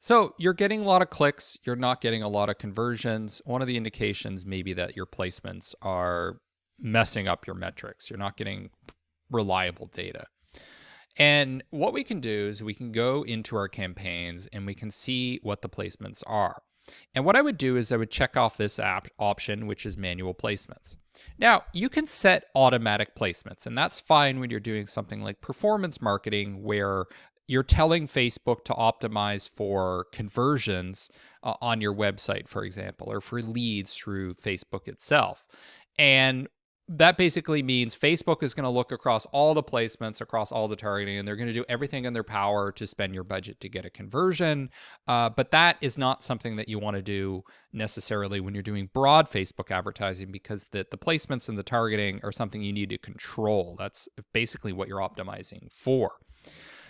So you're getting a lot of clicks, you're not getting a lot of conversions. One of the indications may be that your placements are messing up your metrics. You're not getting reliable data. And what we can do is we can go into our campaigns and we can see what the placements are. And what I would do is I would check off this app option, which is manual placements. Now, you can set automatic placements, and that's fine when you're doing something like performance marketing, where you're telling Facebook to optimize for conversions on your website, for example, or for leads through Facebook itself. And that basically means Facebook is going to look across all the placements, across all the targeting, and they're going to do everything in their power to spend your budget to get a conversion. But that is not something that you want to do necessarily when you're doing broad Facebook advertising, because the placements and the targeting are something you need to control. That's basically what you're optimizing for.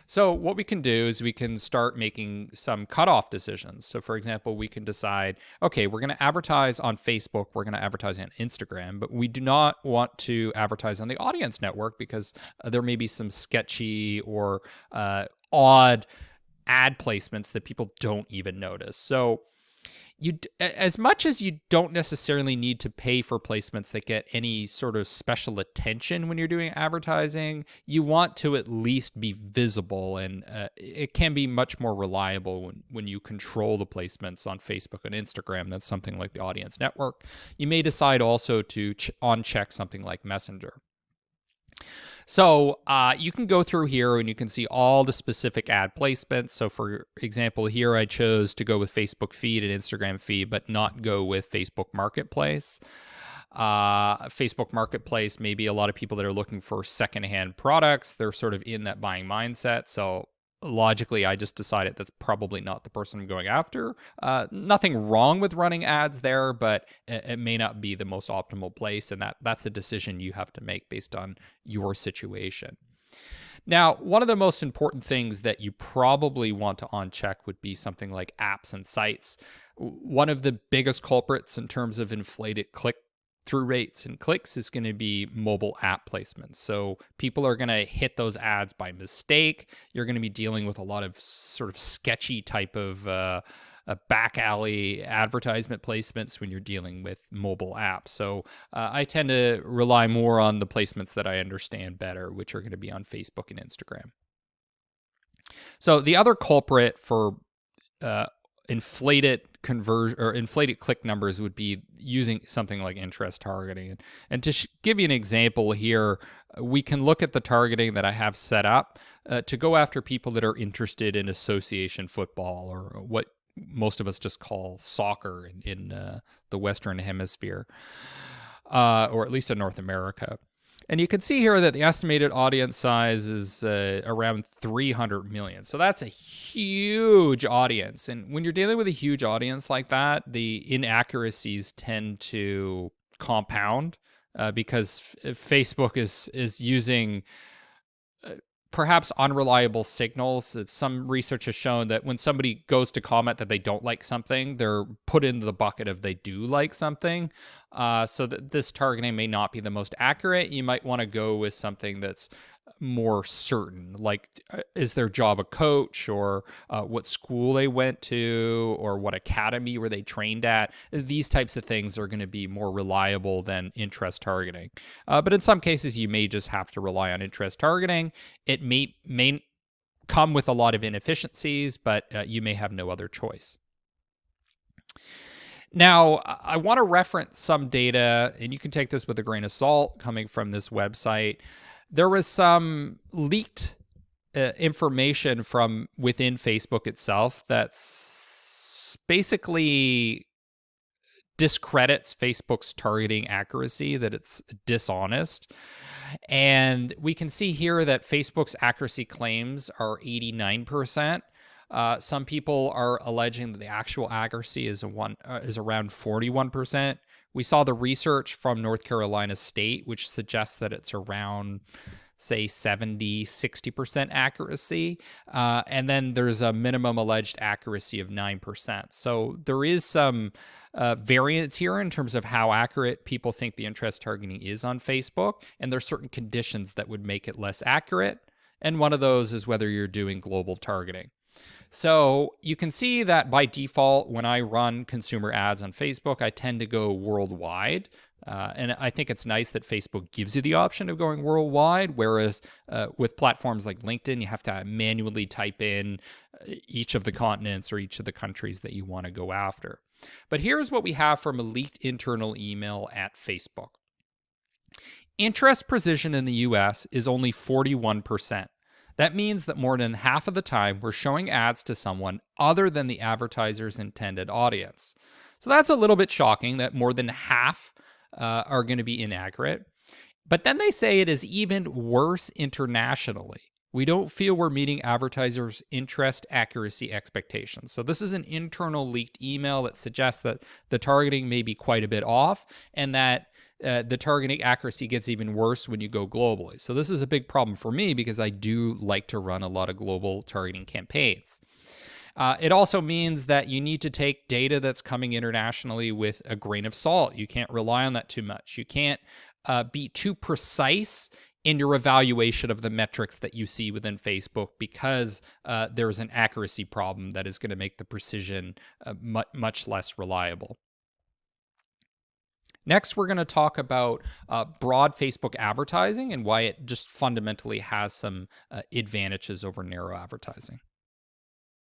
So what we can do is we can start making some cutoff decisions. So for example, we can decide, okay, we're going to advertise on Facebook, we're going to advertise on Instagram, but we do not want to advertise on the audience network because there may be some sketchy or odd ad placements that people don't even notice. So as much as you don't necessarily need to pay for placements that get any sort of special attention when you're doing advertising, you want to at least be visible, and it can be much more reliable when you control the placements on Facebook and Instagram than something like the audience network. You may decide also to uncheck something like Messenger. So you can go through here and you can see all the specific ad placements. So for example, here I chose to go with Facebook feed and Instagram feed, but not go with Facebook Marketplace. Facebook Marketplace, maybe a lot of people that are looking for secondhand products, they're sort of in that buying mindset. So logically, I just decided that's probably not the person I'm going after. Nothing wrong with running ads there, but it may not be the most optimal place, and that's a decision you have to make based on your situation. Now, one of the most important things that you probably want to uncheck would be something like apps and sites. One of the biggest culprits in terms of inflated click-through rates and clicks is going to be mobile app placements. So people are going to hit those ads by mistake. You're going to be dealing with a lot of sort of sketchy type of back alley advertisement placements when you're dealing with mobile apps. So I tend to rely more on the placements that I understand better, which are going to be on Facebook and Instagram. So the other culprit for inflated conversion or inflated click numbers would be using something like interest targeting. And to give you an example here, we can look at the targeting that I have set up to go after people that are interested in association football, or what most of us just call soccer in the Western Hemisphere, or at least in North America. And you can see here that the estimated audience size is around 300 million. So that's a huge audience. And when you're dealing with a huge audience like that, the inaccuracies tend to compound because Facebook is using perhaps unreliable signals. Some research has shown that when somebody goes to comment that they don't like something, they're put into the bucket of they do like something. So that this targeting may not be the most accurate. You might want to go with something that's more certain, like is their job a coach, or what school they went to, or what academy were they trained at. These types of things are going to be more reliable than interest targeting. But in some cases, you may just have to rely on interest targeting. It may come with a lot of inefficiencies, but you may have no other choice. Now, I want to reference some data, and you can take this with a grain of salt coming from this website. There was some leaked information from within Facebook itself that's basically discredits Facebook's targeting accuracy, that it's dishonest. And we can see here that Facebook's accuracy claims are 89%. Some people are alleging that the actual accuracy is around 41%. We saw the research from North Carolina State, which suggests that it's around, say, 70, 60% accuracy. And then there's a minimum alleged accuracy of 9%. So there is some variance here in terms of how accurate people think the interest targeting is on Facebook. And there's certain conditions that would make it less accurate. And one of those is whether you're doing global targeting. So you can see that by default, when I run consumer ads on Facebook, I tend to go worldwide. And I think it's nice that Facebook gives you the option of going worldwide, whereas with platforms like LinkedIn, you have to manually type in each of the continents or each of the countries that you want to go after. But here's what we have from a leaked internal email at Facebook. Interest precision in the US is only 41%. That means that more than half of the time we're showing ads to someone other than the advertiser's intended audience. So that's a little bit shocking that more than half are going to be inaccurate. But then they say it is even worse internationally. We don't feel we're meeting advertisers' interest accuracy expectations. So this is an internal leaked email that suggests that the targeting may be quite a bit off and that the targeting accuracy gets even worse when you go globally. So this is a big problem for me because I do like to run a lot of global targeting campaigns. It also means that you need to take data that's coming internationally with a grain of salt. You can't rely on that too much. You can't be too precise in your evaluation of the metrics that you see within Facebook because there's an accuracy problem that is going to make the precision much less reliable. Next, we're going to talk about broad Facebook advertising and why it just fundamentally has some advantages over narrow advertising.